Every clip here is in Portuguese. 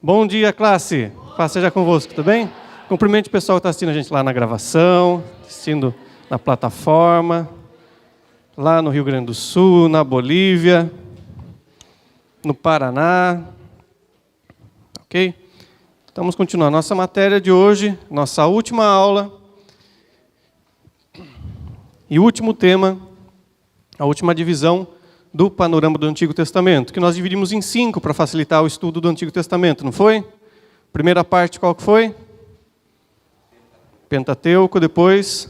Bom dia, classe. Paz seja convosco, tudo bem? Cumprimente o pessoal que está assistindo a gente lá na gravação, assistindo na plataforma, lá no Rio Grande do Sul, na Bolívia, no Paraná. Ok? Vamos continuar nossa matéria de hoje, nossa última aula e último tema, a última divisão do panorama do Antigo Testamento, que nós dividimos em 5 para facilitar o estudo do Antigo Testamento, não foi? Primeira parte, qual que foi? Pentateuco, depois...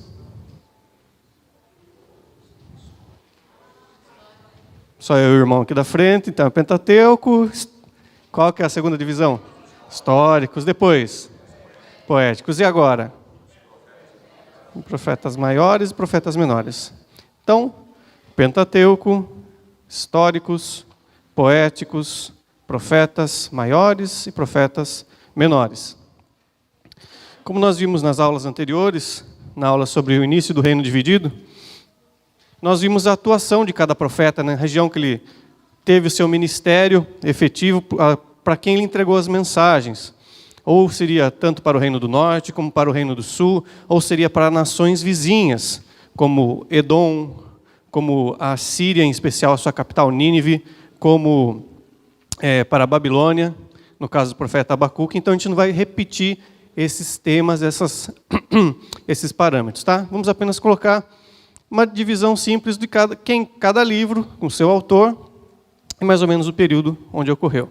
Só eu e o irmão aqui da frente, então Pentateuco. Qual que é a segunda divisão? Históricos, depois? Poéticos, e agora? Profetas maiores e profetas menores. Então, Pentateuco, históricos, poéticos, profetas maiores e profetas menores. Como nós vimos nas aulas anteriores, na aula sobre o início do reino dividido, nós vimos a atuação de cada profeta na região que ele teve o seu ministério efetivo, para quem ele entregou as mensagens. Ou seria tanto para o reino do norte, como para o reino do sul, ou seria para nações vizinhas, como Edom, como a Síria, em especial a sua capital Nínive, como para a Babilônia, no caso do profeta Abacuque. Então a gente não vai repetir esses temas, esses parâmetros, tá? Vamos apenas colocar uma divisão simples de cada livro, com seu autor, e mais ou menos o período onde ocorreu.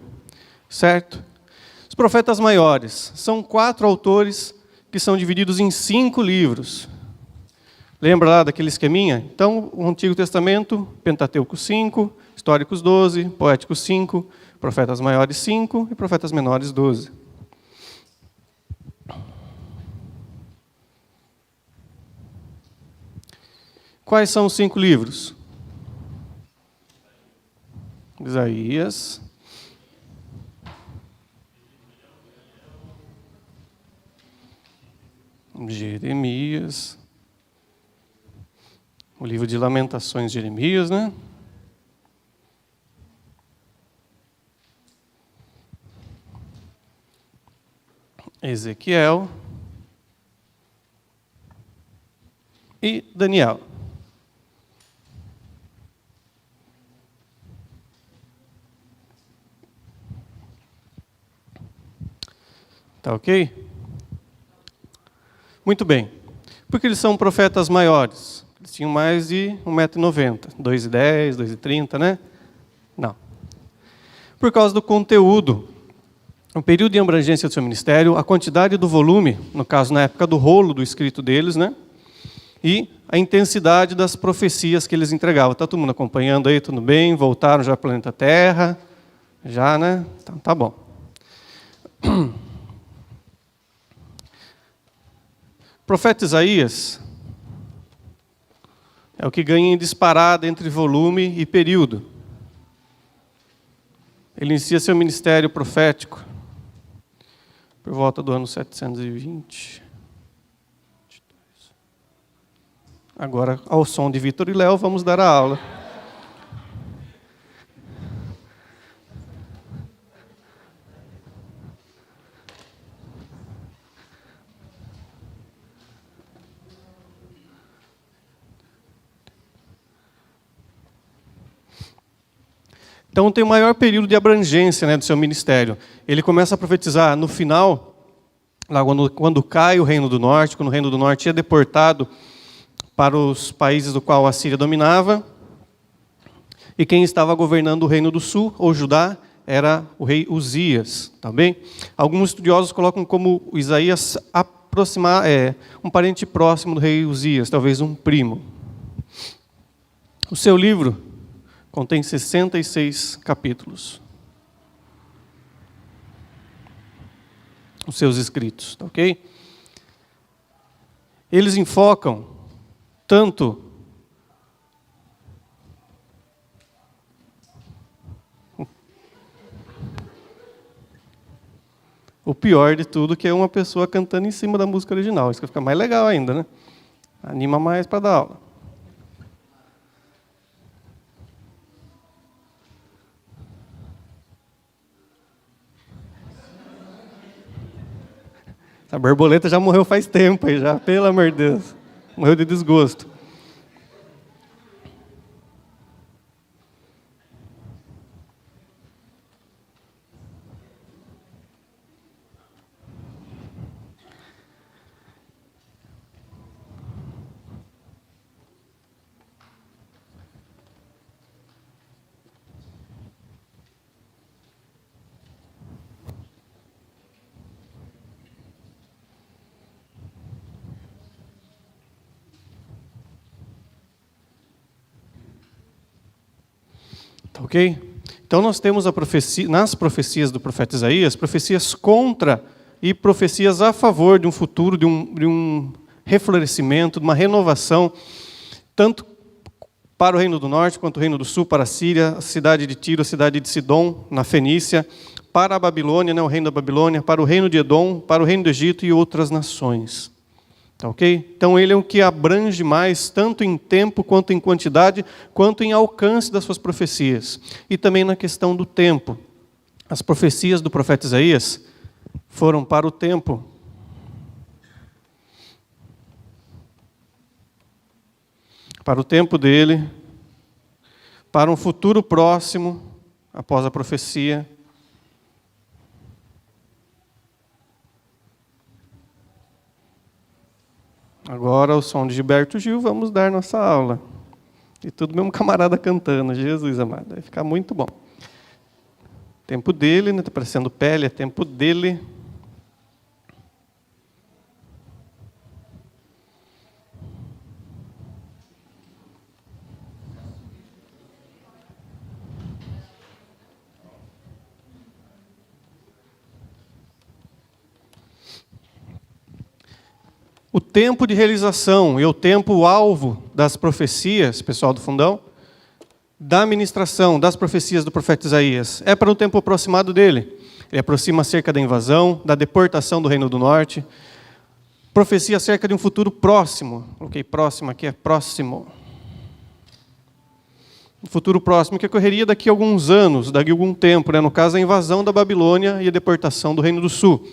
Certo? Os profetas maiores são 4 autores que são divididos em 5 livros. Lembra lá daquele esqueminha? Então, o Antigo Testamento, Pentateuco 5, Históricos 12, Poéticos 5, Profetas maiores 5 e Profetas menores 12. Quais são os 5 livros? Isaías, Jeremias, o livro de Lamentações de Jeremias, né? Ezequiel e Daniel. Tá ok? Muito bem. Porque eles são profetas maiores. Eles tinham mais de 1,90 m, 2,10 m, 2,30 m, né? Não. Por causa do conteúdo, o período de abrangência do seu ministério, a quantidade do volume, no caso, na época do rolo do escrito deles, né? E a intensidade das profecias que eles entregavam. Está todo mundo acompanhando aí, tudo bem? Voltaram já para o planeta Terra? Já, né? Então, tá bom. O profeta Isaías é o que ganha em disparada entre volume e período. Ele inicia seu ministério profético por volta do ano 720. Agora, ao som de Vitor e Léo, vamos dar a aula. Então tem o maior período de abrangência, né, do seu ministério. Ele começa a profetizar no final, lá quando cai o Reino do Norte, quando o Reino do Norte é deportado para os países do qual a Síria dominava, e quem estava governando o Reino do Sul, ou Judá, era o rei Uzias. Tá bem? Alguns estudiosos colocam como Isaías um parente próximo do rei Uzias, talvez um primo. O seu livro contém 66 capítulos. Os seus escritos, tá ok? Eles enfocam tanto o pior de tudo, que é uma pessoa cantando em cima da música original. Isso que fica mais legal ainda, né? Anima mais para dar aula. A borboleta já morreu faz tempo aí, já, pelo amor de Deus. Morreu de desgosto. Tá ok? Então nós temos a profecia, nas profecias do profeta Isaías, profecias contra e profecias a favor de um futuro, de um reflorescimento, de uma renovação, tanto para o reino do norte quanto o reino do sul, para a Síria, a cidade de Tiro, a cidade de Sidom, na Fenícia, para a Babilônia, o reino da Babilônia, para o reino de Edom, para o reino do Egito e outras nações. Tá ok? Então ele é o que abrange mais, tanto em tempo, quanto em quantidade, quanto em alcance das suas profecias. E também na questão do tempo. As profecias do profeta Isaías foram para o tempo. Para o tempo dele, para um futuro próximo, após a profecia. Agora, o som de Gilberto Gil, vamos dar nossa aula. E tudo mesmo camarada cantando, Jesus amado, vai ficar muito bom. Tempo dele, está parecendo pele, é tempo dele. O tempo de realização e o tempo alvo das profecias, pessoal do fundão, da ministração das profecias do profeta Isaías, é para um tempo aproximado dele. Ele aproxima acerca da invasão, da deportação do reino do norte, profecia acerca de um futuro próximo. Coloquei próximo aqui, é próximo. Um futuro próximo que ocorreria daqui a alguns anos, daqui a algum tempo, no caso a invasão da Babilônia e a deportação do reino do sul.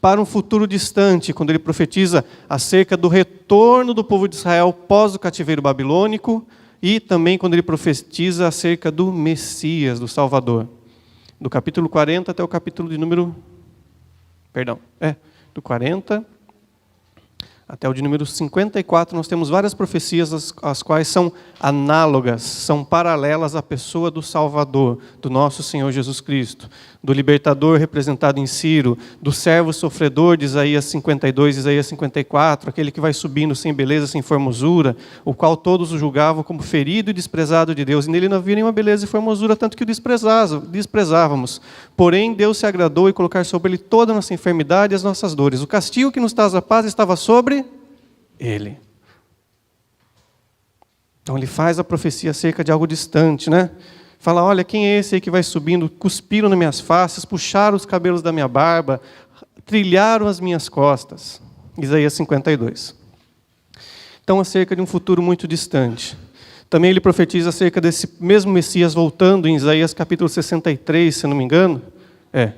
Para um futuro distante, quando ele profetiza acerca do retorno do povo de Israel pós o cativeiro babilônico, e também quando ele profetiza acerca do Messias, do Salvador. Do capítulo 40 até o capítulo de número... do 40 até o de número 54, nós temos várias profecias, as quais são análogas, são paralelas à pessoa do Salvador, do nosso Senhor Jesus Cristo, do libertador representado em Ciro, do servo sofredor de Isaías 52, Isaías 54, aquele que vai subindo sem beleza, sem formosura, o qual todos o julgavam como ferido e desprezado de Deus, e nele não havia nenhuma beleza e formosura, tanto que o desprezávamos. Porém, Deus se agradou em colocar sobre ele toda a nossa enfermidade e as nossas dores. O castigo que nos traz a paz estava sobre ele. Então ele faz a profecia acerca de algo distante, né? Fala, olha, quem é esse aí que vai subindo? Cuspiram nas minhas faces, puxaram os cabelos da minha barba, trilharam as minhas costas. Isaías 52. Então, acerca de um futuro muito distante. Também ele profetiza acerca desse mesmo Messias voltando em Isaías capítulo 63, se não me engano.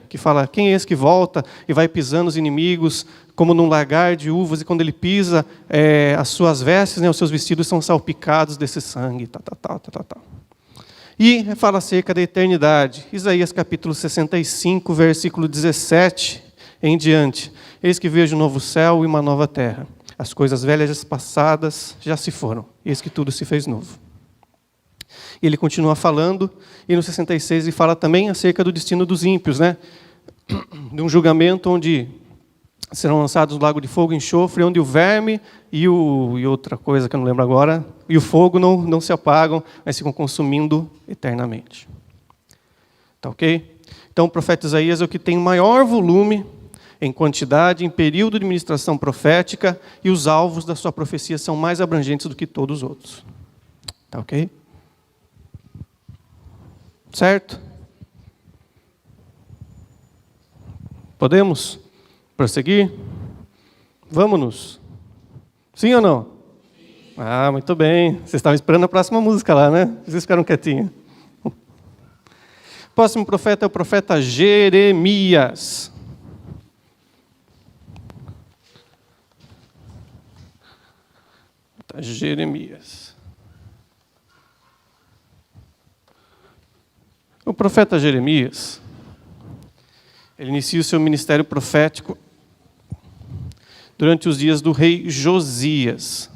Que fala, quem é esse que volta e vai pisando os inimigos como num lagar de uvas, e quando ele pisa, as suas vestes, os seus vestidos são salpicados desse sangue. E fala acerca da eternidade. Isaías capítulo 65, versículo 17 em diante. Eis que vejo um novo céu e uma nova terra. As coisas velhas passadas já se foram. Eis que tudo se fez novo. E ele continua falando, e no 66 ele fala também acerca do destino dos ímpios, de um julgamento onde serão lançados no lago de fogo e enxofre, onde o verme e outra coisa que eu não lembro agora, e o fogo não se apagam, mas ficam consumindo eternamente. Tá ok? Então o profeta Isaías é o que tem maior volume em quantidade, em período de ministração profética, e os alvos da sua profecia são mais abrangentes do que todos os outros. Tá ok? Certo? Podemos prosseguir? Vamos-nos. Sim ou não? Sim. Ah, muito bem. Vocês estavam esperando a próxima música lá, né? Vocês ficaram quietinhos. O próximo profeta é o profeta Jeremias. profeta Jeremias. O profeta Jeremias, ele inicia o seu ministério profético durante os dias do rei Josias.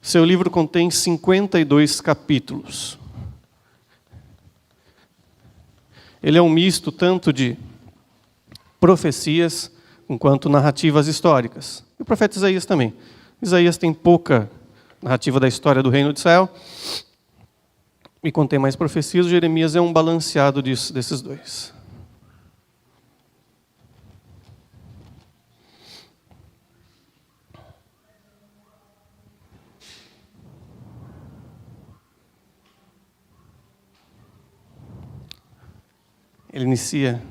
Seu livro contém 52 capítulos. Ele é um misto tanto de profecias quanto narrativas históricas. E o profeta Isaías também. Isaías tem pouca narrativa da história do reino de Israel e contém mais profecias. O Jeremias é um balanceado desses dois. Ele inicia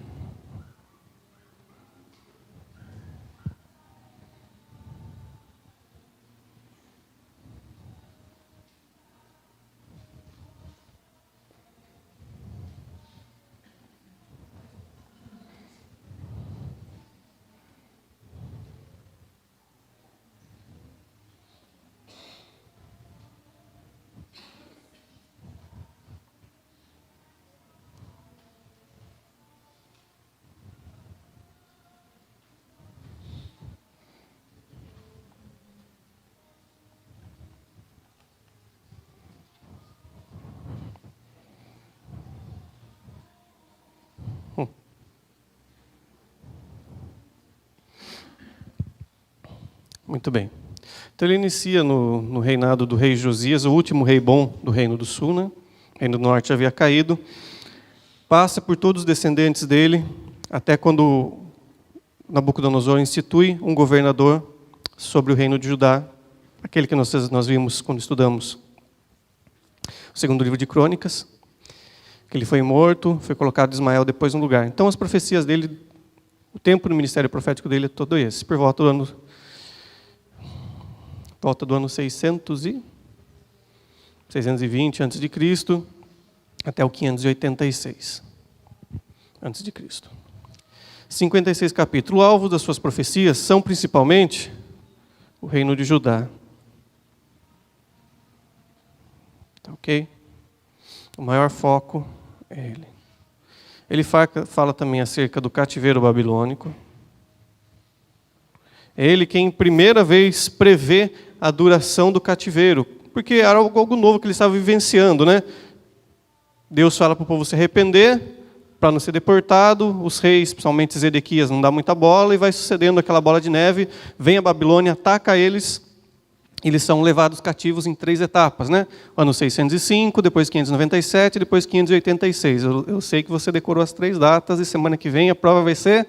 Muito bem. Então ele inicia no reinado do rei Josias, o último rei bom do reino do sul, né? O reino do norte havia caído. Passa por todos os descendentes dele, até quando Nabucodonosor institui um governador sobre o reino de Judá, aquele que nós vimos quando estudamos o segundo livro de Crônicas, que ele foi morto, foi colocado Ismael depois no lugar. Então as profecias dele, o tempo do ministério profético dele é todo esse, por volta do ano 620 a.C., até o 586 a.C. 56 capítulos. O alvo das suas profecias são principalmente o reino de Judá. Tá ok? O maior foco é ele. Ele fala também acerca do cativeiro babilônico. É ele quem, primeira vez, prevê a duração do cativeiro, porque era algo novo que ele estava vivenciando, né? Deus fala para o povo se arrepender, para não ser deportado. Os reis, principalmente Zedequias, não dá muita bola, e vai sucedendo aquela bola de neve. Vem a Babilônia, ataca eles, e eles são levados cativos em 3 etapas, né? Ano 605, depois 597, depois 586. Eu sei que você decorou as 3 datas, e semana que vem a prova vai ser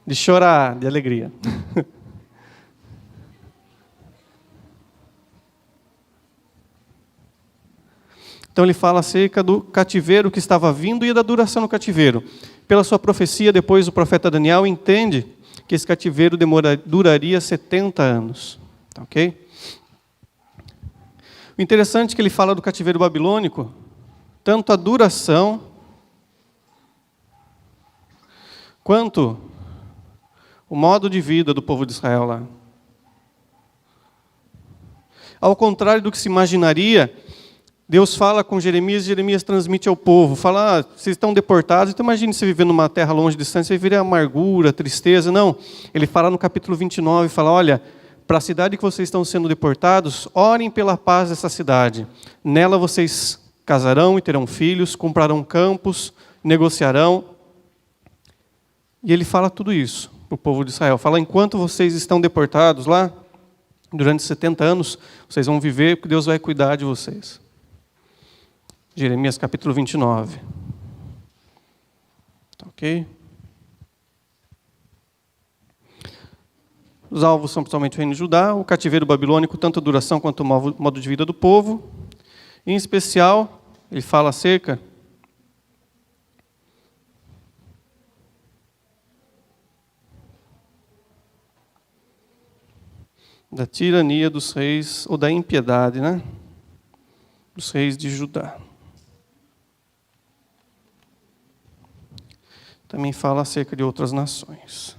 de chorar, de alegria. Então ele fala acerca do cativeiro que estava vindo e da duração do cativeiro. Pela sua profecia, depois o profeta Daniel entende que esse cativeiro duraria 70 anos. Tá, ok? O interessante é que ele fala do cativeiro babilônico, tanto a duração quanto o modo de vida do povo de Israel lá. Ao contrário do que se imaginaria, Deus fala com Jeremias e Jeremias transmite ao povo. Fala, vocês estão deportados, então imagine você viver numa terra longe, distante, você viveria amargura, tristeza. Não, ele fala no capítulo 29, fala, olha, para a cidade que vocês estão sendo deportados, orem pela paz dessa cidade. Nela vocês casarão e terão filhos, comprarão campos, negociarão. E ele fala tudo isso para o povo de Israel. Fala, enquanto vocês estão deportados lá, durante 70 anos, vocês vão viver porque Deus vai cuidar de vocês. Jeremias capítulo 29. Tá, ok? Os alvos são principalmente o reino de Judá, o cativeiro babilônico, tanto a duração quanto o modo de vida do povo. Em especial, ele fala acerca da tirania dos reis, ou da impiedade, né? Dos reis de Judá. também fala acerca de outras nações.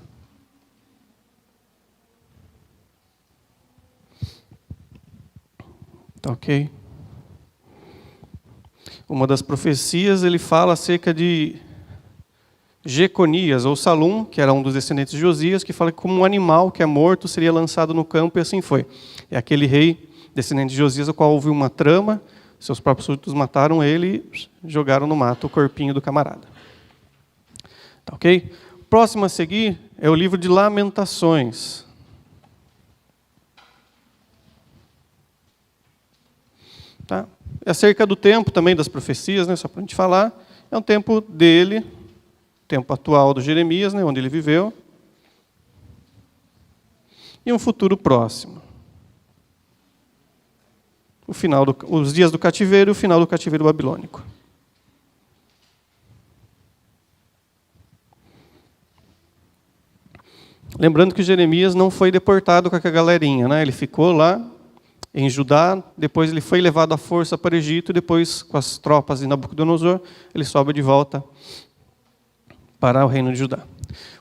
Tá ok? Uma das profecias, ele fala acerca de Jeconias, ou Salum, que era um dos descendentes de Josias, que fala que como um animal que é morto seria lançado no campo, e assim foi. É aquele rei descendente de Josias, o qual houve uma trama, seus próprios súditos mataram ele e jogaram no mato o corpinho do camarada. Tá ok? O próximo a seguir é o livro de Lamentações. Tá? É acerca do tempo também das profecias, né? Só para a gente falar. É um tempo dele, tempo atual do Jeremias, né? Onde ele viveu. E um futuro próximo. Os dias do cativeiro e o final do cativeiro babilônico. Lembrando que Jeremias não foi deportado com aquela galerinha, né? Ele ficou lá em Judá, depois ele foi levado à força para o Egito, e depois, com as tropas de Nabucodonosor, ele sobe de volta para o reino de Judá.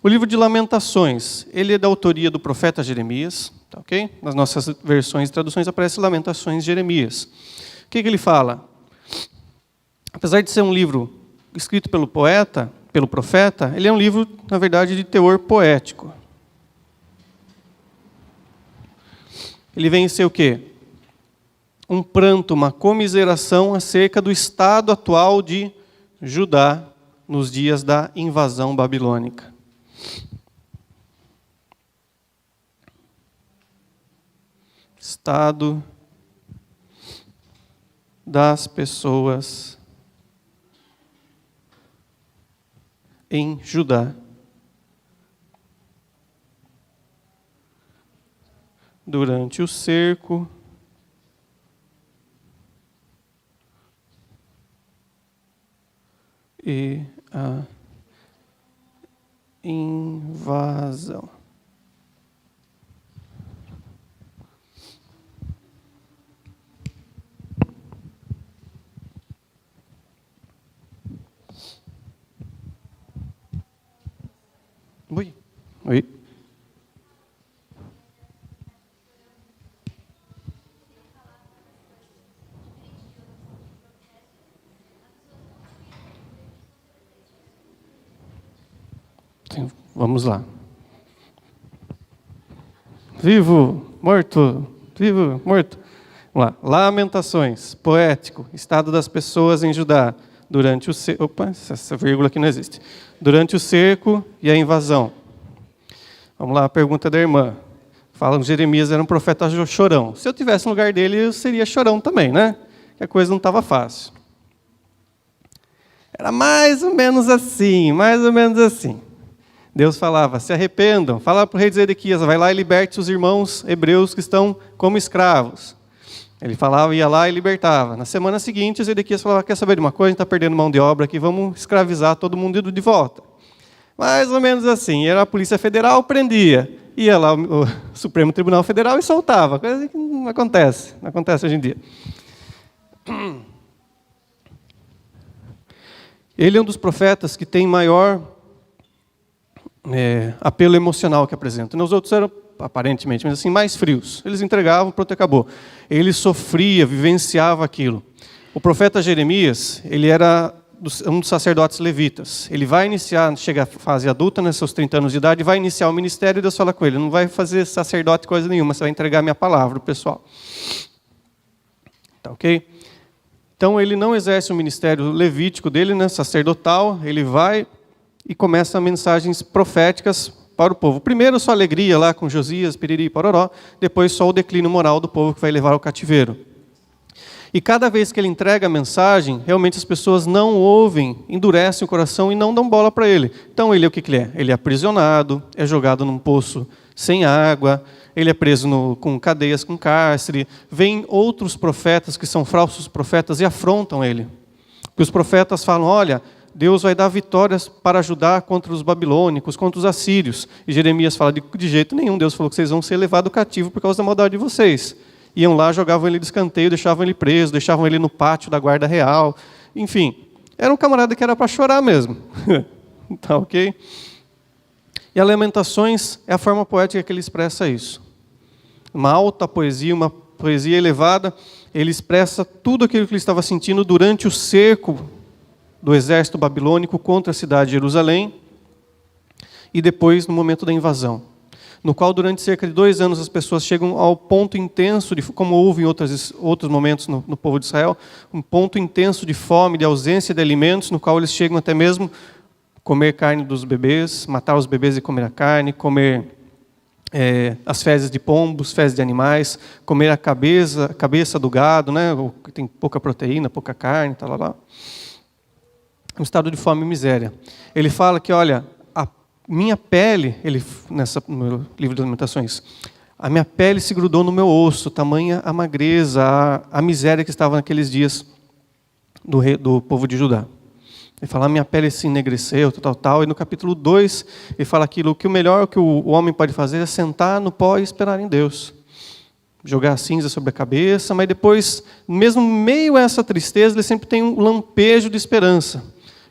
O livro de Lamentações, ele é da autoria do profeta Jeremias, tá ok? Nas nossas versões e traduções aparece Lamentações de Jeremias. O que ele fala? Apesar de ser um livro escrito pelo poeta, pelo profeta, ele é um livro, na verdade, de teor poético. Ele vem ser o quê? Um pranto, uma comiseração acerca do estado atual de Judá nos dias da invasão babilônica. Estado das pessoas em Judá durante o cerco e a invasão. Oi. Oi. Vamos lá. Vivo, morto, vivo, morto. Vamos lá. Lamentações, poético, estado das pessoas em Judá, durante o cerco. Opa, essa vírgula aqui não existe. Durante o cerco e a invasão. Vamos lá, a pergunta da irmã. Fala que Jeremias era um profeta chorão. Se eu tivesse no lugar dele, eu seria chorão também, né? Que a coisa não estava fácil. Era mais ou menos assim, mais ou menos assim. Deus falava, se arrependam. Fala para o rei Zedequias, vai lá e liberte os irmãos hebreus que estão como escravos. Ele falava, ia lá e libertava. Na semana seguinte, Zedequias falava, quer saber de uma coisa? A gente está perdendo mão de obra aqui, vamos escravizar todo mundo de volta. Mais ou menos assim. Era a Polícia Federal, prendia. Ia lá o Supremo Tribunal Federal e soltava. Coisa que não acontece hoje em dia. Ele é um dos profetas que tem maior apelo emocional que apresenta. Os outros eram, aparentemente, mas assim, mais frios. Eles entregavam, pronto, acabou. Ele sofria, vivenciava aquilo. O profeta Jeremias, ele era um dos sacerdotes levitas. Ele vai iniciar, chega à fase adulta, né, seus 30 anos de idade, vai iniciar o ministério e Deus fala com ele, não vai fazer sacerdote coisa nenhuma, você vai entregar a minha palavra, o pessoal. Tá ok? Então, ele não exerce o ministério levítico dele, né, sacerdotal, ele vai e começa mensagens proféticas para o povo. Primeiro, só alegria lá com Josias, piriri e pororó. Depois, só o declínio moral do povo que vai levar ao cativeiro. E cada vez que ele entrega a mensagem, realmente as pessoas não ouvem, endurecem o coração e não dão bola para ele. Então, ele é o que ele é? Ele é aprisionado, é jogado num poço sem água, ele é preso com cadeias, com cárcere. Vêm outros profetas que são falsos profetas e afrontam ele. Porque os profetas falam, olha, Deus vai dar vitórias para ajudar contra os babilônicos, contra os assírios. E Jeremias fala, de jeito nenhum, Deus falou que vocês vão ser levados cativo por causa da maldade de vocês. Iam lá, jogavam ele de escanteio, deixavam ele preso, deixavam ele no pátio da guarda real. Enfim, era um camarada que era para chorar mesmo. Tá ok? E a Lamentações é a forma poética que ele expressa isso. Uma alta poesia, uma poesia elevada, ele expressa tudo aquilo que ele estava sentindo durante o cerco do exército babilônico contra a cidade de Jerusalém e depois no momento da invasão, no qual durante cerca de 2 anos as pessoas chegam ao ponto intenso, como houve em outros momentos no povo de Israel, um ponto intenso de fome, de ausência de alimentos, no qual eles chegam até mesmo comer carne dos bebês, matar os bebês e comer a carne, comer as fezes de pombos, fezes de animais, comer a cabeça do gado, né, que tem pouca proteína, pouca carne, tal, lá. Um estado de fome e miséria. Ele fala que, olha, a minha pele, no livro das Lamentações, a minha pele se grudou no meu osso, tamanha a magreza, a miséria que estava naqueles dias do povo de Judá. Ele fala, a minha pele se enegreceu, tal. E no capítulo 2, ele fala aquilo, que o melhor que o homem pode fazer é sentar no pó e esperar em Deus. Jogar a cinza sobre a cabeça, mas depois, mesmo meio a essa tristeza, ele sempre tem um lampejo de esperança.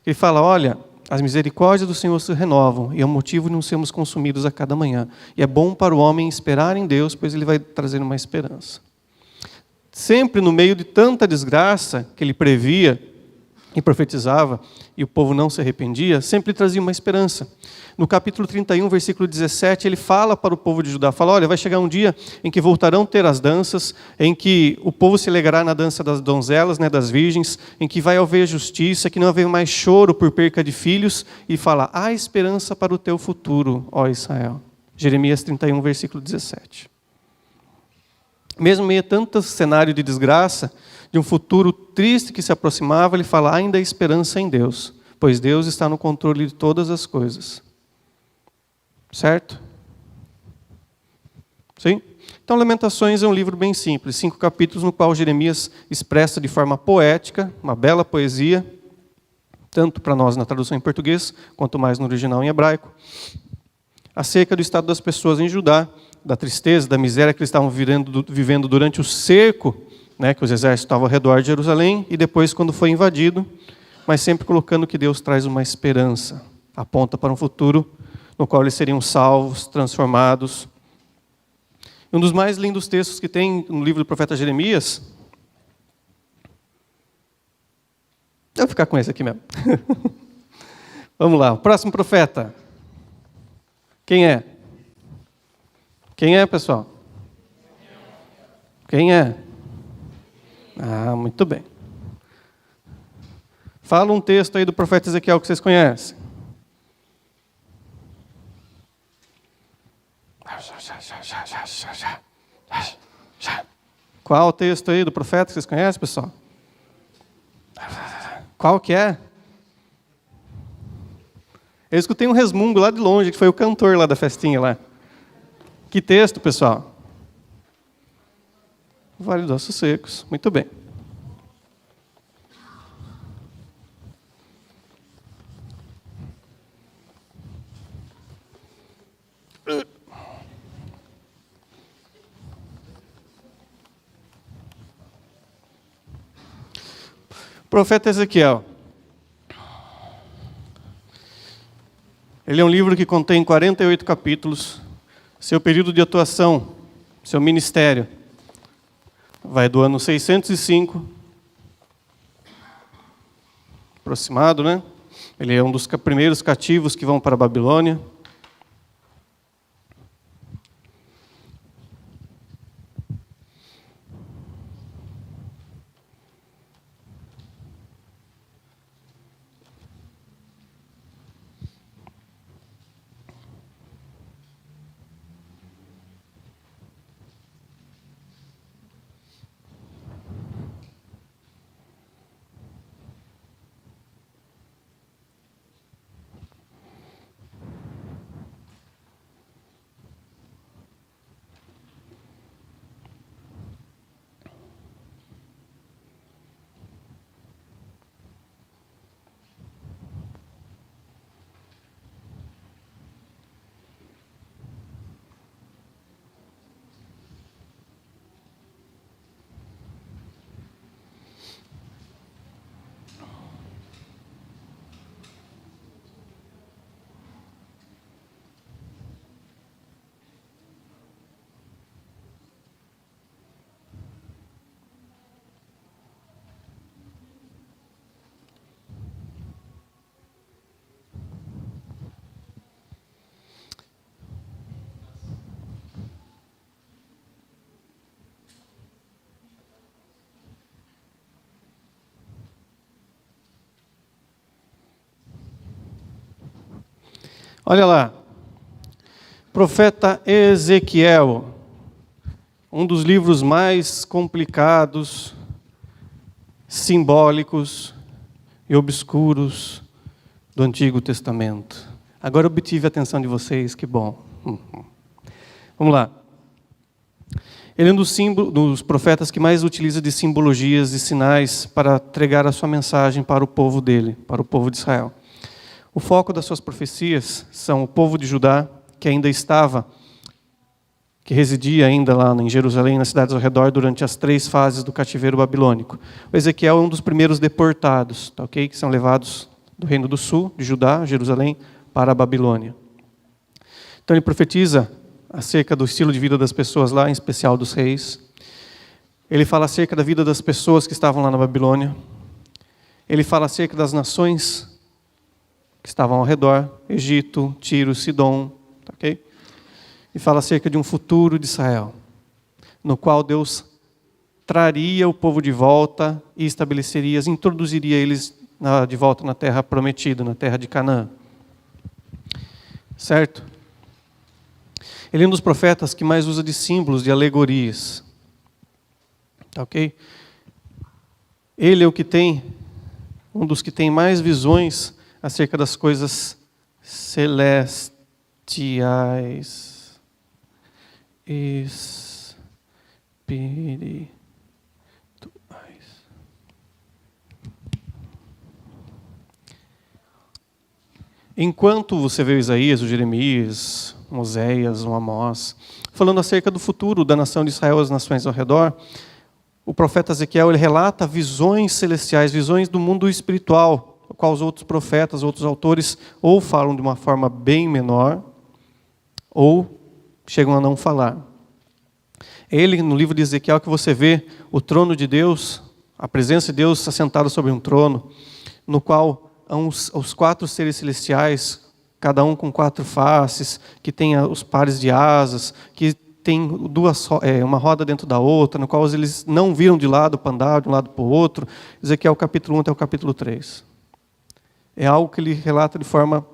Ele fala, olha, as misericórdias do Senhor se renovam, e é o motivo de não sermos consumidos a cada manhã. E é bom para o homem esperar em Deus, pois ele vai trazer uma esperança. Sempre no meio de tanta desgraça que ele previa e profetizava, e o povo não se arrependia, sempre trazia uma esperança. No capítulo 31, versículo 17, ele fala para o povo de Judá, fala, olha, vai chegar um dia em que voltarão a ter as danças, em que o povo se alegrará na dança das donzelas, né, das virgens, em que vai haver justiça, que não haver mais choro por perca de filhos, e fala, há esperança para o teu futuro, ó Israel. Jeremias 31, versículo 17. Mesmo meio a tanto cenário de desgraça, de um futuro triste que se aproximava, ele fala, ainda há esperança em Deus, pois Deus está no controle de todas as coisas. Certo? Sim? Então, Lamentações é um livro bem simples, 5 capítulos, no qual Jeremias expressa de forma poética, uma bela poesia, tanto para nós na tradução em português, quanto mais no original em hebraico, acerca do estado das pessoas em Judá, da tristeza, da miséria que eles estavam vivendo durante o cerco, né, que os exércitos estavam ao redor de Jerusalém, e depois quando foi invadido, mas sempre colocando que Deus traz uma esperança, aponta para um futuro no qual eles seriam salvos, transformados. Um dos mais lindos textos que tem no livro do profeta Jeremias, eu vou ficar com esse aqui mesmo. Vamos lá, o próximo profeta. Quem é? Quem é, pessoal? Quem é? Ah, muito bem. Fala um texto aí do profeta Ezequiel que vocês conhecem. Qual o texto aí do profeta que vocês conhecem, pessoal? Qual que é? Eu escutei um resmungo lá de longe, que foi o cantor lá da festinha lá. Que texto, pessoal? Vale dos Ossos Secos. Muito bem. Profeta Ezequiel. Ele é um livro que contém 48 capítulos. Seu período de atuação, seu ministério, vai do ano 605, aproximado, né? Ele é um dos primeiros cativos que vão para a Babilônia. Olha lá. Profeta Ezequiel, um dos livros mais complicados, simbólicos e obscuros do Antigo Testamento. Agora eu obtive a atenção de vocês, que bom. Vamos lá. Ele é um dos profetas que mais utiliza de simbologias e sinais para entregar a sua mensagem para o povo dele, para o povo de Israel. O foco das suas profecias são o povo de Judá, que residia ainda lá em Jerusalém, nas cidades ao redor, durante as 3 fases do cativeiro babilônico. O Ezequiel é um dos primeiros deportados, tá, okay? Que são levados do Reino do Sul, de Judá, Jerusalém, para a Babilônia. Então ele profetiza acerca do estilo de vida das pessoas lá, em especial dos reis. Ele fala acerca da vida das pessoas que estavam lá na Babilônia. Ele fala acerca das nações que estavam ao redor, Egito, Tiro, Sidom, tá, ok? E fala acerca de um futuro de Israel, no qual Deus traria o povo de volta e estabeleceria, introduziria eles de volta na terra prometida, na terra de Canaã. Certo? Ele é um dos profetas que mais usa de símbolos, de alegorias. Tá, ok? Ele é um dos que tem mais visões acerca das coisas celestiais, espirituais. Enquanto você vê Isaías, o Jeremias, o Oséias, o Amós, falando acerca do futuro da nação de Israel, as nações ao redor, o profeta Ezequiel ele relata visões celestiais, visões do mundo espiritual, o qual os outros profetas, outros autores, ou falam de uma forma bem menor, ou chegam a não falar. Ele, no livro de Ezequiel, que você vê o trono de Deus, a presença de Deus assentado sobre um trono, no qual os 4 seres celestiais, cada um com 4 faces, que tem os pares de asas, que tem uma roda dentro da outra, no qual eles não viram de lado para andar, de um lado para o outro. Ezequiel capítulo 1 até o capítulo 3. É algo que ele relata de forma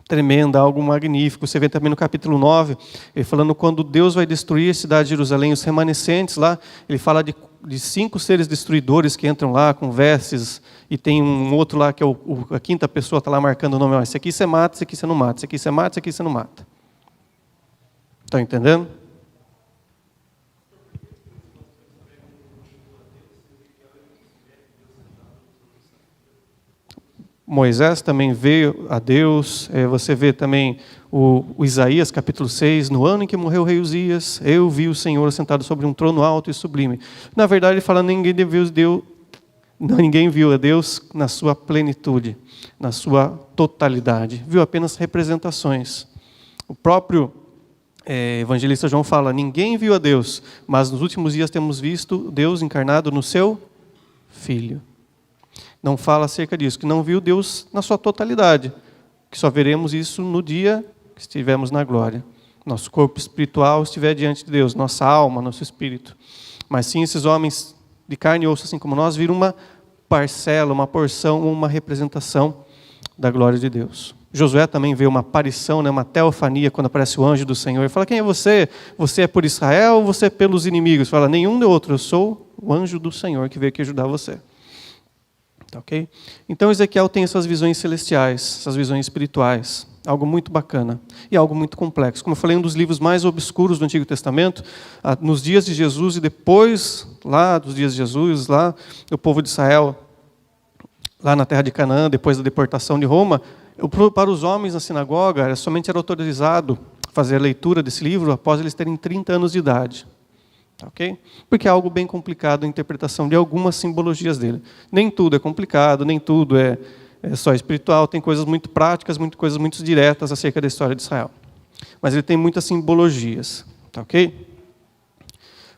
tremenda, algo magnífico. Você vê também no capítulo 9, ele falando quando Deus vai destruir a cidade de Jerusalém, os remanescentes lá, ele fala de 5 seres destruidores que entram lá com vestes, e tem um outro lá que é a 5ª pessoa, está lá marcando o nome, esse aqui você mata, esse aqui você não mata, esse aqui você mata, esse aqui você não mata. Estão entendendo? Moisés também vê a Deus, você vê também o Isaías, capítulo 6, no ano em que morreu o rei Uzias, eu vi o Senhor sentado sobre um trono alto e sublime. Na verdade, ele fala, ninguém viu a Deus na sua plenitude, na sua totalidade. Viu apenas representações. O próprio evangelista João fala, ninguém viu a Deus, mas nos últimos dias temos visto Deus encarnado no seu Filho. Não fala acerca disso, que não viu Deus na sua totalidade, que só veremos isso no dia que estivermos na glória. Nosso corpo espiritual estiver diante de Deus, nossa alma, nosso espírito. Mas sim, esses homens de carne e osso, assim como nós, viram uma parcela, uma porção, uma representação da glória de Deus. Josué também vê uma aparição, uma teofania, quando aparece o anjo do Senhor. Ele fala, quem é você? Você é por Israel ou você é pelos inimigos? Ele fala, nenhum nem outro, eu sou o anjo do Senhor que veio aqui ajudar você. Tá, okay? Então Ezequiel tem essas visões celestiais, essas visões espirituais, algo muito bacana e algo muito complexo. Como eu falei, um dos livros mais obscuros do Antigo Testamento, nos dias de Jesus e depois lá dos dias de Jesus, lá o povo de Israel, lá na terra de Canaã, depois da deportação de Roma, para os homens na sinagoga, somente era autorizado fazer a leitura desse livro após eles terem 30 anos de idade. Okay? Porque é algo bem complicado a interpretação de algumas simbologias dele. Nem tudo é complicado, nem tudo é só espiritual, tem coisas muito práticas, coisas muito diretas acerca da história de Israel. Mas ele tem muitas simbologias. Tá, ok?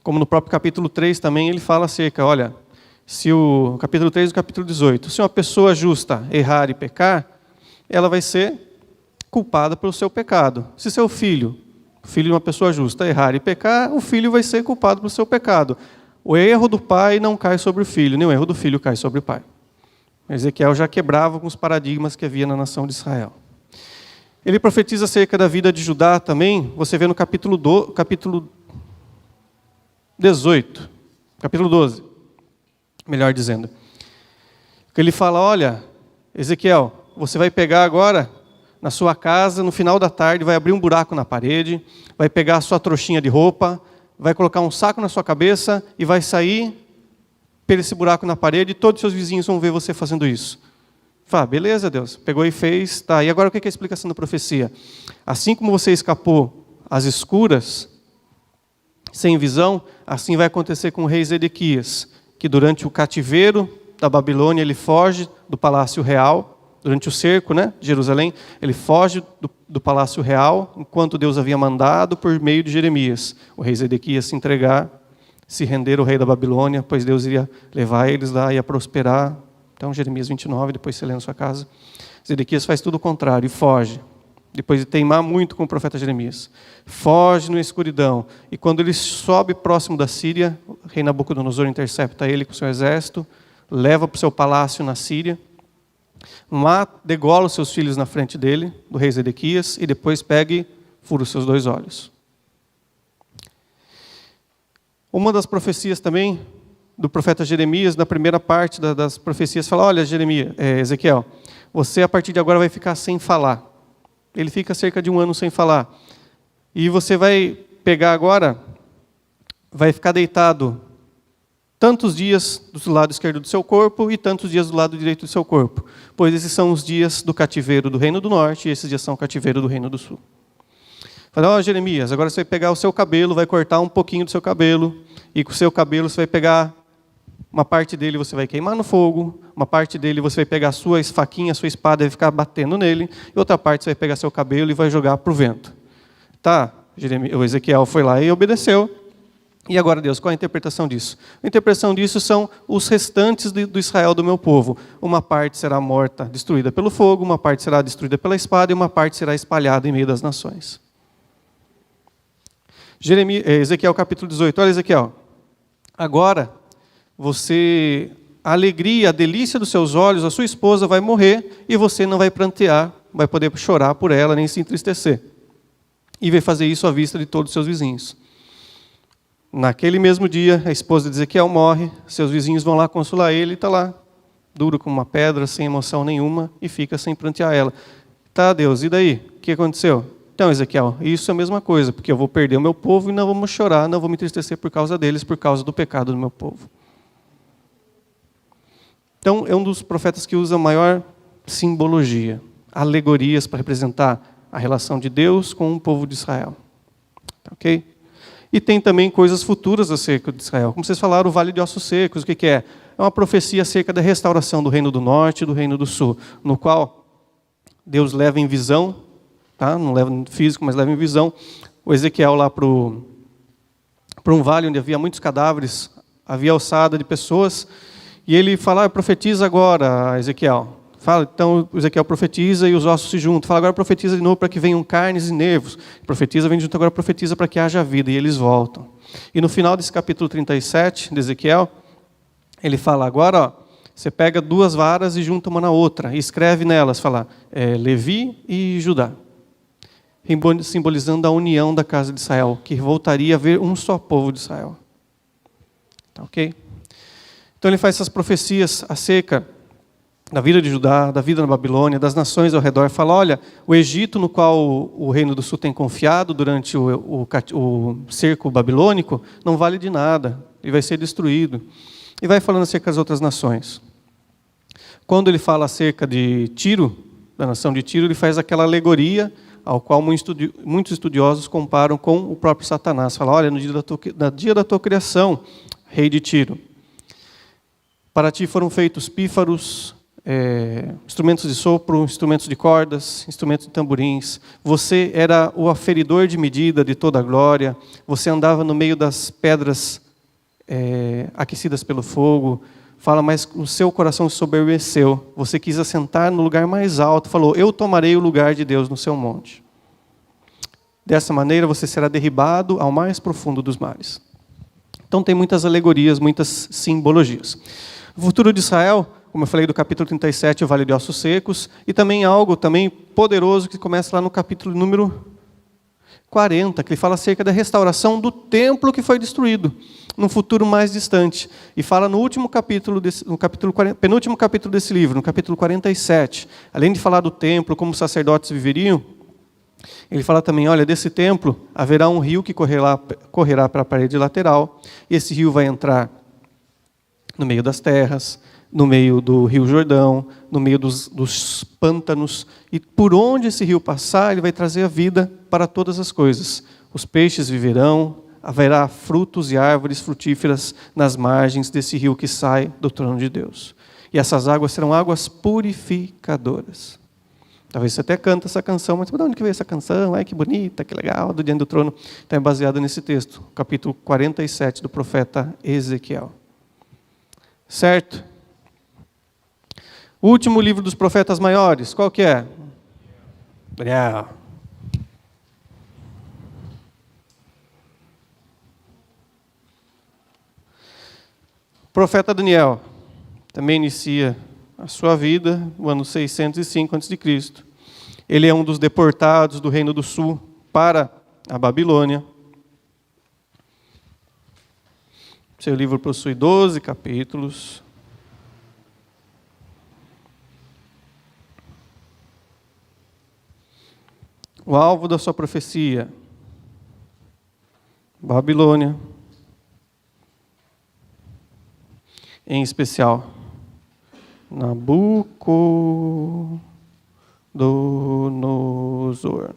Como no próprio capítulo 3 também ele fala acerca, olha, se o capítulo 3 e o capítulo 18, se uma pessoa justa errar e pecar, ela vai ser culpada pelo seu pecado. Se seu filho de uma pessoa justa errar e pecar, o filho vai ser culpado pelo seu pecado. O erro do pai não cai sobre o filho, nem o erro do filho cai sobre o pai. Ezequiel já quebrava com os paradigmas que havia na nação de Israel. Ele profetiza acerca da vida de Judá também, você vê no capítulo 18, capítulo 12, melhor dizendo. Que ele fala, olha, Ezequiel, você vai pegar agora na sua casa, no final da tarde, vai abrir um buraco na parede, vai pegar a sua trouxinha de roupa, vai colocar um saco na sua cabeça e vai sair por esse buraco na parede e todos os seus vizinhos vão ver você fazendo isso. Fala, beleza, Deus. Pegou e fez. Tá. E agora o que é a explicação da profecia? Assim como você escapou às escuras, sem visão, assim vai acontecer com o rei Zedequias, que durante o cativeiro da Babilônia, ele foge do palácio real, durante o cerco, de Jerusalém, ele foge do palácio real, enquanto Deus havia mandado por meio de Jeremias, o rei Zedequias se entregar, se render ao rei da Babilônia, pois Deus iria levar eles lá, ia prosperar. Então, Jeremias 29, depois você lê na sua casa. Zedequias faz tudo o contrário e foge. Depois de teimar muito com o profeta Jeremias. Foge na escuridão. E quando ele sobe próximo da Síria, o rei Nabucodonosor intercepta ele com o seu exército, leva para o seu palácio na Síria, degola os seus filhos na frente dele, do rei Zedequias, e depois pega e fura os seus 2 olhos. Uma das profecias também do profeta Jeremias, na primeira parte das profecias, fala, olha, Ezequiel, você a partir de agora vai ficar sem falar. Ele fica cerca de 1 ano sem falar. E você vai pegar agora, vai ficar deitado tantos dias do lado esquerdo do seu corpo e tantos dias do lado direito do seu corpo. Pois esses são os dias do cativeiro do reino do norte e esses dias são o cativeiro do reino do sul. Fala, Jeremias, agora você vai pegar o seu cabelo, vai cortar um pouquinho do seu cabelo, e com o seu cabelo você vai pegar uma parte dele, você vai queimar no fogo, uma parte dele você vai pegar a sua faquinha, a sua espada e vai ficar batendo nele, e outra parte você vai pegar seu cabelo e vai jogar para o vento. Tá, o Ezequiel foi lá e obedeceu. E agora, Deus, qual a interpretação disso? A interpretação disso são os restantes do Israel do meu povo. Uma parte será morta, destruída pelo fogo, uma parte será destruída pela espada e uma parte será espalhada em meio das nações. Ezequiel capítulo 18. Olha, Ezequiel, agora a alegria, a delícia dos seus olhos, a sua esposa vai morrer e você não vai prantear, vai poder chorar por ela, nem se entristecer. E vai fazer isso à vista de todos os seus vizinhos. Naquele mesmo dia, a esposa de Ezequiel morre, seus vizinhos vão lá consolar ele, e está lá, duro como uma pedra, sem emoção nenhuma, e fica sem prantear ela. Tá, Deus, e daí? O que aconteceu? Então, Ezequiel, isso é a mesma coisa, porque eu vou perder o meu povo e não vamos chorar, não vou me entristecer por causa deles, por causa do pecado do meu povo. Então, é um dos profetas que usa maior simbologia, alegorias para representar a relação de Deus com o povo de Israel. Ok? E tem também coisas futuras acerca de Israel. Como vocês falaram, o Vale de Ossos Secos, o que é? É uma profecia acerca da restauração do Reino do Norte e do Reino do Sul, no qual Deus leva em visão, tá? Não leva em físico, mas leva em visão, o Ezequiel lá para um vale onde havia muitos cadáveres, havia alçada de pessoas, e ele fala, profetiza agora, Ezequiel. Fala, então o Ezequiel profetiza e os ossos se juntam. Fala, agora profetiza de novo para que venham carnes e nervos. Profetiza, vem junto, agora profetiza para que haja vida. E eles voltam. E no final desse capítulo 37 de Ezequiel, ele fala, agora você pega 2 varas e junta uma na outra. E escreve nelas, fala, Levi e Judá. Simbolizando a união da casa de Israel, que voltaria a ver um só povo de Israel. Tá, ok? Então ele faz essas profecias acerca da vida de Judá, da vida na Babilônia, das nações ao redor. Fala, olha, o Egito no qual o Reino do Sul tem confiado durante o cerco babilônico, não vale de nada, ele vai ser destruído. E vai falando acerca das outras nações. Quando ele fala acerca de Tiro, da nação de Tiro, ele faz aquela alegoria ao qual muitos estudiosos comparam com o próprio Satanás. Fala, olha, no dia da tua criação, rei de Tiro, para ti foram feitos pífaros, instrumentos de sopro, instrumentos de cordas, instrumentos de tamborins. Você era o aferidor de medida de toda a glória. Você andava no meio das pedras aquecidas pelo fogo. Fala, mas o seu coração se soberbeceu. Você quis assentar no lugar mais alto. Falou, eu tomarei o lugar de Deus no seu monte. Dessa maneira você será derribado ao mais profundo dos mares. Então tem muitas alegorias, muitas simbologias. O futuro de Israel, como eu falei do capítulo 37, o Vale de Ossos Secos, e também algo também poderoso que começa lá no capítulo número 40, que ele fala acerca da restauração do templo que foi destruído, num futuro mais distante. E fala no último capítulo, penúltimo capítulo desse livro, no capítulo 47, além de falar do templo, como os sacerdotes viveriam, ele fala também, olha, desse templo haverá um rio que correrá para a parede lateral, e esse rio vai entrar no meio das terras, no meio do rio Jordão, no meio dos pântanos, e por onde esse rio passar, ele vai trazer a vida para todas as coisas. Os peixes viverão, haverá frutos e árvores frutíferas nas margens desse rio que sai do trono de Deus. E essas águas serão águas purificadoras. Talvez você até canta essa canção, mas de onde que veio essa canção? Ai, que bonita, que legal, do Diante do Trono. Então é baseado nesse texto, capítulo 47 do profeta Ezequiel. Certo? O último livro dos profetas maiores, qual que é? Daniel. O profeta Daniel também inicia a sua vida no ano 605 a.C. Ele é um dos deportados do Reino do Sul para a Babilônia. Seu livro possui 12 capítulos. O alvo da sua profecia, Babilônia, em especial, Nabucodonosor.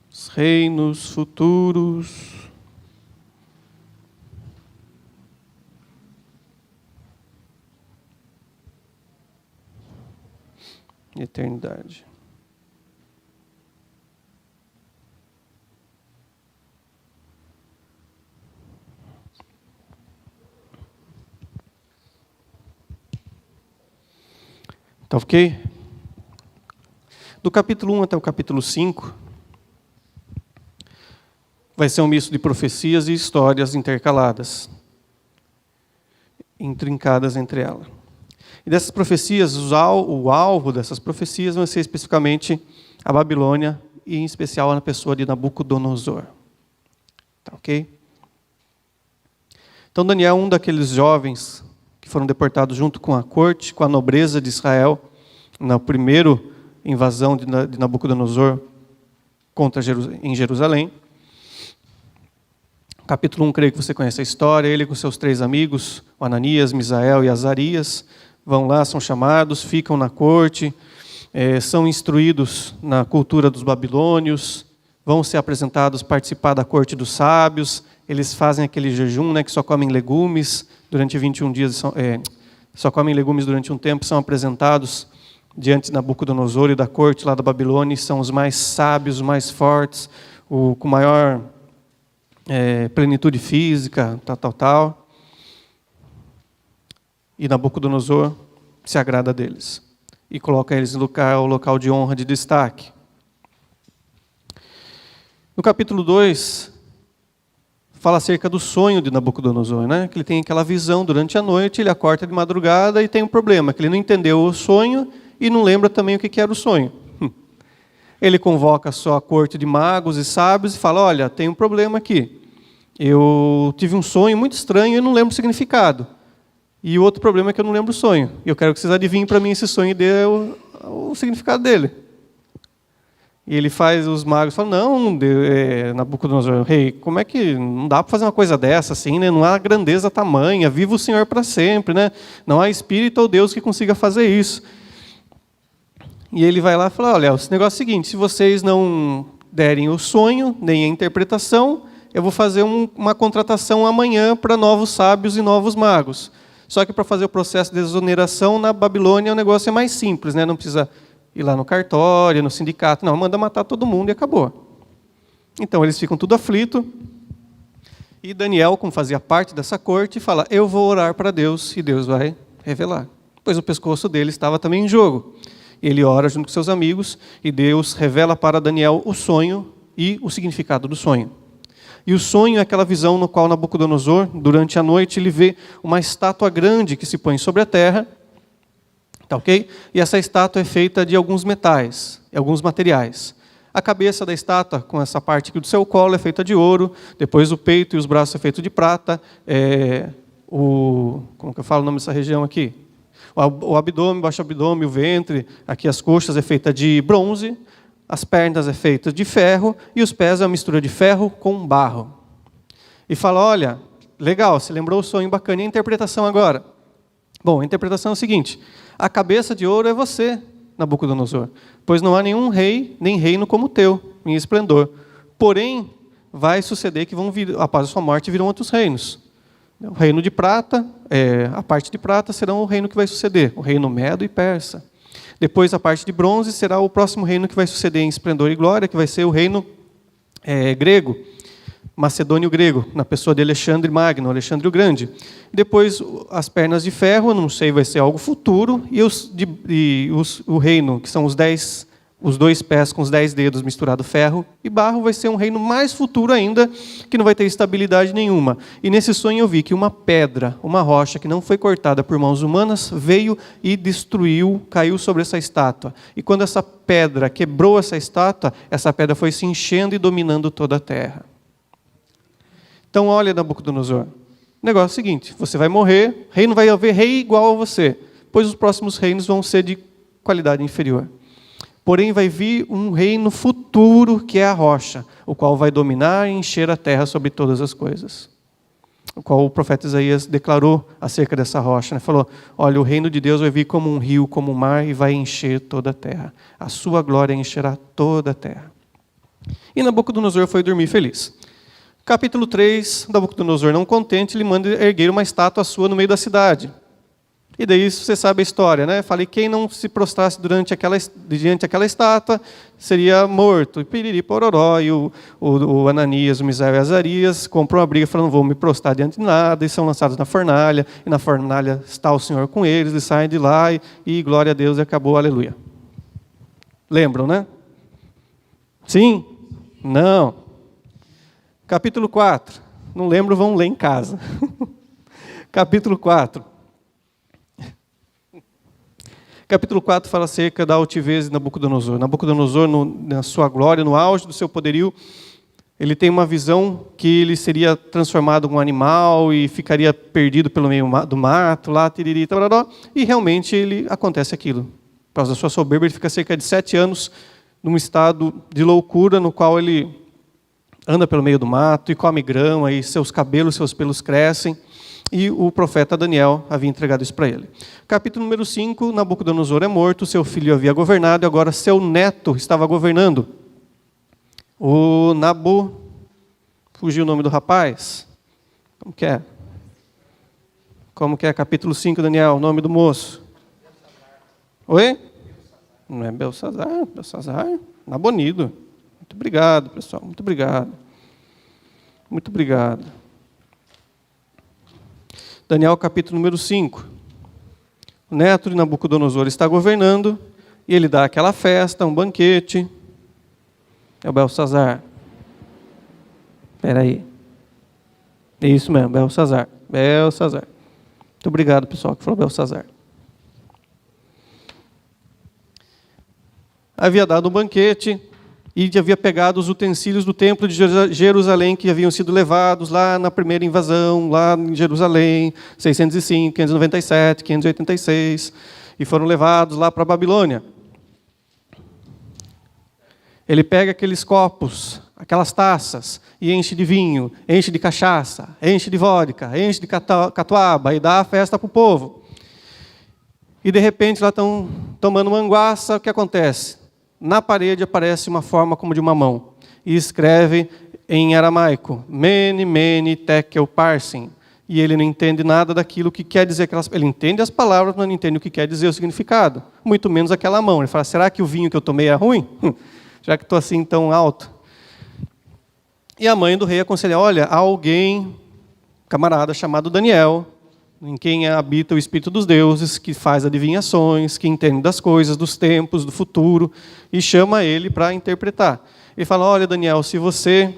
Os reinos futuros, eternidade. Tá ok? Do capítulo 1 até o capítulo 5, vai ser um misto de profecias e histórias intercaladas, intrincadas entre elas. E dessas profecias, o alvo dessas profecias vai ser especificamente a Babilônia, e em especial na pessoa de Nabucodonosor. Tá ok? Então Daniel é um daqueles jovens que foram deportados junto com a corte, com a nobreza de Israel, na primeira invasão de Nabucodonosor em Jerusalém. Capítulo 1, creio que você conhece a história. Ele com seus 3 amigos, o Ananias, Misael e Azarias, vão lá, são chamados, ficam na corte, são instruídos na cultura dos babilônios, vão ser apresentados, participar da corte dos sábios. Eles fazem aquele jejum, né, que só comem legumes durante 21 dias, só comem legumes durante um tempo, são apresentados diante de Nabucodonosor e da corte lá da Babilônia, e são os mais sábios, os mais fortes, com maior plenitude física, tal. E Nabucodonosor se agrada deles e coloca eles no local de honra, de destaque. No capítulo 2, fala acerca do sonho de Nabucodonosor, né? Que ele tem aquela visão durante a noite, ele acorda de madrugada e tem um problema, que ele não entendeu o sonho e não lembra também o que era o sonho. Ele convoca só a corte de magos e sábios e fala, olha, tem um problema aqui. Eu tive um sonho muito estranho e não lembro o significado. E o outro problema é que eu não lembro o sonho. E eu quero que vocês adivinhem para mim esse sonho e dê o significado dele. E ele os magos falam, não, Nabucodonosor, rei, como é que não dá para fazer uma coisa dessa assim, né? Não há grandeza tamanha, viva o Senhor para sempre, né? Não há espírito ou Deus que consiga fazer isso. E ele vai lá e fala, olha, esse negócio é o seguinte, se vocês não derem o sonho, nem a interpretação, eu vou fazer uma contratação amanhã para novos sábios e novos magos. Só que para fazer o processo de exoneração na Babilônia o negócio é mais simples, né? Não precisa ir lá no cartório, no sindicato, não, manda matar todo mundo e acabou. Então eles ficam tudo aflitos, e Daniel, como fazia parte dessa corte, fala, eu vou orar para Deus e Deus vai revelar. Pois o pescoço dele estava também em jogo. Ele ora junto com seus amigos e Deus revela para Daniel o sonho e o significado do sonho. E o sonho é aquela visão no qual Nabucodonosor, durante a noite, ele vê uma estátua grande que se põe sobre a terra, tá ok? E essa estátua é feita de alguns metais, alguns materiais. A cabeça da estátua, com essa parte aqui do seu colo, é feita de ouro, depois o peito e os braços é feito de prata, como que eu falo o nome dessa região aqui? O abdômen, baixo abdômen, o ventre, aqui as coxas é feita de bronze, as pernas é feita de ferro e os pés é uma mistura de ferro com barro. E fala, olha, legal, você lembrou o sonho bacana, e a interpretação agora? Bom, a interpretação é o seguinte, a cabeça de ouro é você, Nabucodonosor, pois não há nenhum rei, nem reino como o teu, em esplendor. Porém, vai suceder que vão vir, após a sua morte, virão outros reinos. O reino de prata, a parte de prata será o reino que vai suceder, o reino medo e persa. Depois a parte de bronze será o próximo reino que vai suceder em esplendor e glória, que vai ser o reino grego, macedônio grego, na pessoa de Alexandre Magno, Alexandre o Grande. Depois as pernas de ferro, não sei, vai ser algo futuro, e o reino, que são os 2 pés com os 10 dedos misturado ferro e barro, vai ser um reino mais futuro ainda, que não vai ter estabilidade nenhuma. E nesse sonho eu vi que uma pedra, uma rocha que não foi cortada por mãos humanas, veio e destruiu, caiu sobre essa estátua. E quando essa pedra quebrou essa estátua, essa pedra foi se enchendo e dominando toda a terra. Então olha, Nabucodonosor, o negócio é o seguinte, você vai morrer, não vai haver rei igual a você, pois os próximos reinos vão ser de qualidade inferior. Porém, vai vir um reino futuro, que é a rocha, o qual vai dominar e encher a terra sobre todas as coisas. O qual o profeta Isaías declarou acerca dessa rocha. Né? Falou, olha, o reino de Deus vai vir como um rio, como um mar, e vai encher toda a terra. A sua glória encherá toda a terra. E Nabucodonosor foi dormir feliz. Capítulo 3, Nabucodonosor, não contente, ele manda erguer uma estátua sua no meio da cidade. E daí você sabe a história, né? Falei, quem não se prostrasse diante daquela estátua seria morto. E piriri, pororó, e o Ananias, o Misael e o Azarias compram uma briga, falando, não vou me prostrar diante de nada, e são lançados na fornalha, e na fornalha está o Senhor com eles, e saem de lá, e glória a Deus, e acabou, aleluia. Lembram, né? Sim? Não. Capítulo 4. Não lembro, vão ler em casa. Capítulo 4. Capítulo 4 fala acerca da altivez de Nabucodonosor. Nabucodonosor, na sua glória, no auge do seu poderio, ele tem uma visão que ele seria transformado em um animal e ficaria perdido pelo meio do mato, lá, tiriri, tararó, e realmente acontece aquilo. Por causa da sua soberba, ele fica cerca de 7 anos num estado de loucura, no qual ele anda pelo meio do mato e come grama, e seus cabelos, seus pelos crescem. E o profeta Daniel havia entregado isso para ele. Capítulo número 5, Nabucodonosor é morto, seu filho havia governado, e agora seu neto estava governando. O fugiu o nome do rapaz? Como que é? Como que é? Capítulo 5, Daniel, o nome do moço? Oi? Não é Belsazar, Nabonido. Muito obrigado, pessoal, muito obrigado. Muito obrigado. Daniel, capítulo número 5. O neto de Nabucodonosor está governando, e ele dá aquela festa, um banquete. É o Belsazar. Espera aí. É isso mesmo, Belsazar. Belsazar. Muito obrigado, pessoal, que falou Belsazar. Havia dado um banquete, e havia pegado os utensílios do templo de Jerusalém, que haviam sido levados lá na primeira invasão, lá em Jerusalém, 605, 597, 586, e foram levados lá para a Babilônia. Ele pega aqueles copos, aquelas taças, e enche de vinho, enche de cachaça, enche de vodka, enche de catuaba, e dá a festa para o povo. E de repente lá estão tomando manguaça, o que acontece? Na parede aparece uma forma como de uma mão, e escreve em aramaico, Mene, Mene, Tekel, Parsin. E ele não entende nada daquilo que quer dizer. Ele entende as palavras, mas não entende o que quer dizer o significado. Muito menos aquela mão. Ele fala, será que o vinho que eu tomei é ruim? Já que estou assim tão alto. E a mãe do rei aconselha, olha, há alguém, camarada chamado Daniel, em quem habita o Espírito dos deuses, que faz adivinhações, que entende das coisas, dos tempos, do futuro, e chama ele para interpretar. Ele fala, olha, Daniel, se você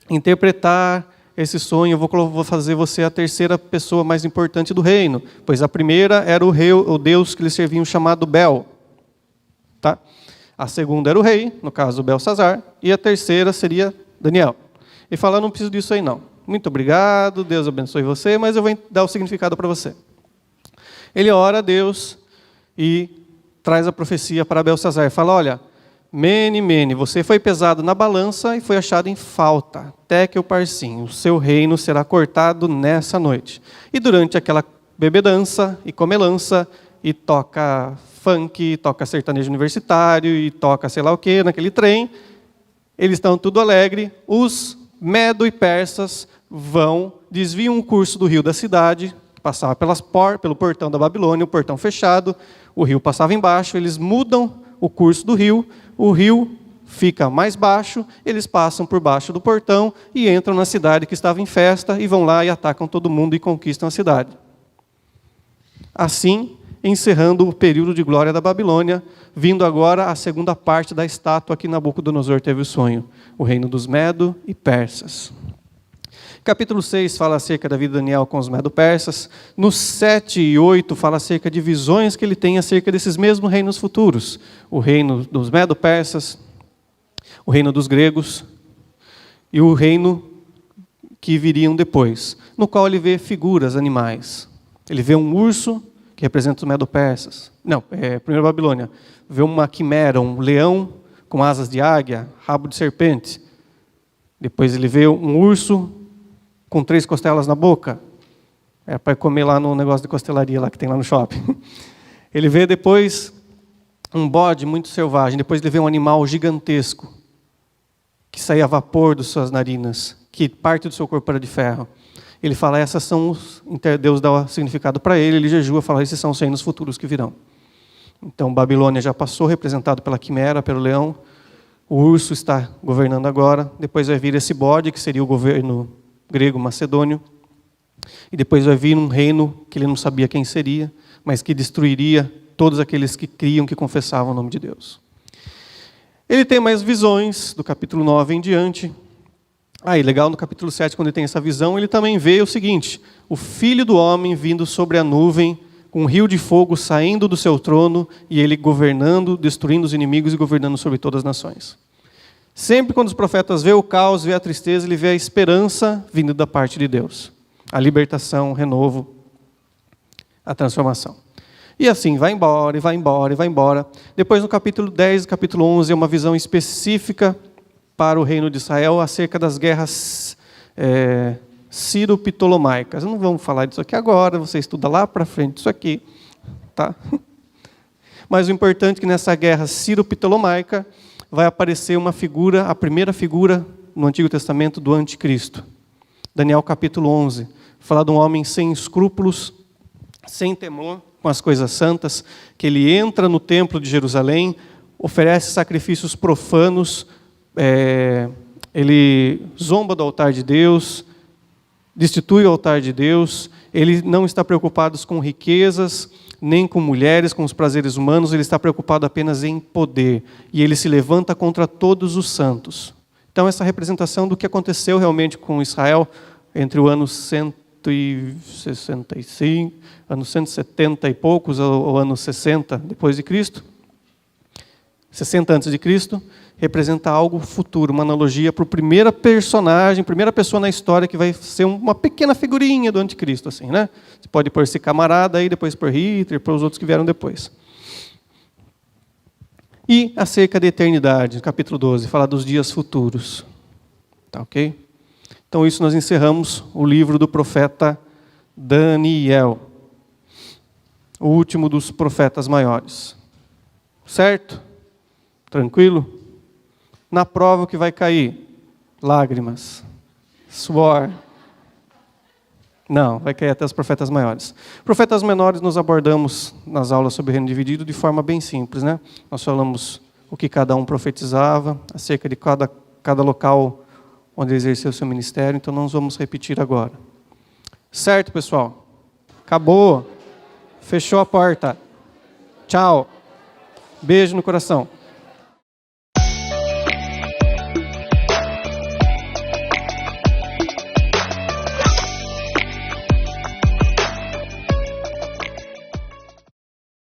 interpretar esse sonho, eu vou fazer você a terceira pessoa mais importante do reino, pois a primeira era o Deus que eles serviam chamado Bel. Tá? A segunda era o rei, no caso Belsazar, e a terceira seria Daniel. E fala, não preciso disso aí não. Muito obrigado, Deus abençoe você, mas eu vou dar o significado para você. Ele ora a Deus e traz a profecia para Belsazar e fala, olha, Mene, Mene, você foi pesado na balança e foi achado em falta, tekel parsim, o seu reino será cortado nessa noite. E durante aquela bebedança e comelança, e toca funk, toca sertanejo universitário, e toca sei lá o que naquele trem, eles estão tudo alegre, os medo e persas desviam um curso do rio da cidade, que passava pelo portão da Babilônia, o portão fechado, o rio passava embaixo, eles mudam o curso do rio, o rio fica mais baixo, eles passam por baixo do portão e entram na cidade que estava em festa e vão lá e atacam todo mundo e conquistam a cidade. Assim, encerrando o período de glória da Babilônia, vindo agora a segunda parte da estátua que Nabucodonosor teve o sonho, o reino dos Medo e Persas. Capítulo 6 fala acerca da vida de Daniel com os Medo-Persas. No 7 e 8 fala acerca de visões que ele tem acerca desses mesmos reinos futuros. O reino dos Medo-Persas, o reino dos gregos e o reino que viriam depois, no qual ele vê figuras, animais. Ele vê um urso, que representa os Medo-Persas. Não, primeiro Babilônia. Vê uma quimera, um leão com asas de águia, rabo de serpente. Depois ele vê um urso com 3 costelas na boca. É para comer lá no negócio de costelaria lá que tem lá no shopping. Ele vê depois um bode muito selvagem. Depois ele vê um animal gigantesco que saía vapor das suas narinas, que parte do seu corpo era de ferro. Ele fala, essas são os... Deus dá o significado para ele jejua, fala, esses são os reinos futuros que virão. Então, Babilônia já passou, representado pela quimera, pelo leão. O urso está governando agora. Depois vai vir esse bode, que seria o governo grego macedônio. E depois vai vir um reino que ele não sabia quem seria, mas que destruiria todos aqueles que criam, que confessavam o nome de Deus. Ele tem mais visões, do capítulo 9 em diante. E legal, no capítulo 7, quando ele tem essa visão, ele também vê o seguinte, o Filho do Homem vindo sobre a nuvem, com um rio de fogo saindo do seu trono, e ele governando, destruindo os inimigos e governando sobre todas as nações. Sempre quando os profetas vê o caos, vê a tristeza, ele vê a esperança vindo da parte de Deus. A libertação, o renovo, a transformação. E assim, vai embora, e vai embora, e vai embora. Depois, no capítulo 10 e capítulo 11, é uma visão específica para o reino de Israel acerca das guerras Ciro-Ptolomaicas. Não vamos falar disso aqui agora, você estuda lá para frente isso aqui. Tá? Mas o importante é que nessa guerra Ciro-Ptolomaica vai aparecer uma figura, a primeira figura no Antigo Testamento do Anticristo. Daniel capítulo 11, fala de um homem sem escrúpulos, sem temor, com as coisas santas, que ele entra no templo de Jerusalém, oferece sacrifícios profanos, ele zomba do altar de Deus, destitui o altar de Deus, ele não está preocupado com riquezas, nem com mulheres, com os prazeres humanos, ele está preocupado apenas em poder, e ele se levanta contra todos os santos. Então, essa representação do que aconteceu realmente com Israel entre o ano 165, ano 170 e poucos, ou ano 60 depois de Cristo, 60 antes de Cristo, representa algo futuro, uma analogia para o primeira personagem, primeira pessoa na história que vai ser uma pequena figurinha do anticristo, assim, né? Você pode pôr esse camarada aí, depois pôr Hitler, para os outros que vieram depois. E acerca da eternidade, capítulo 12, fala dos dias futuros. Tá ok? Então, isso nós encerramos o livro do profeta Daniel, o último dos profetas maiores. Certo? Tranquilo? Na prova o que vai cair? Lágrimas, suor. Não, vai cair até os profetas maiores. Profetas menores nós abordamos nas aulas sobre o reino dividido de forma bem simples, né? Nós falamos o que cada um profetizava, acerca de cada local onde exerceu o seu ministério, então não vamos repetir agora. Certo, pessoal? Acabou. Fechou a porta. Tchau. Beijo no coração.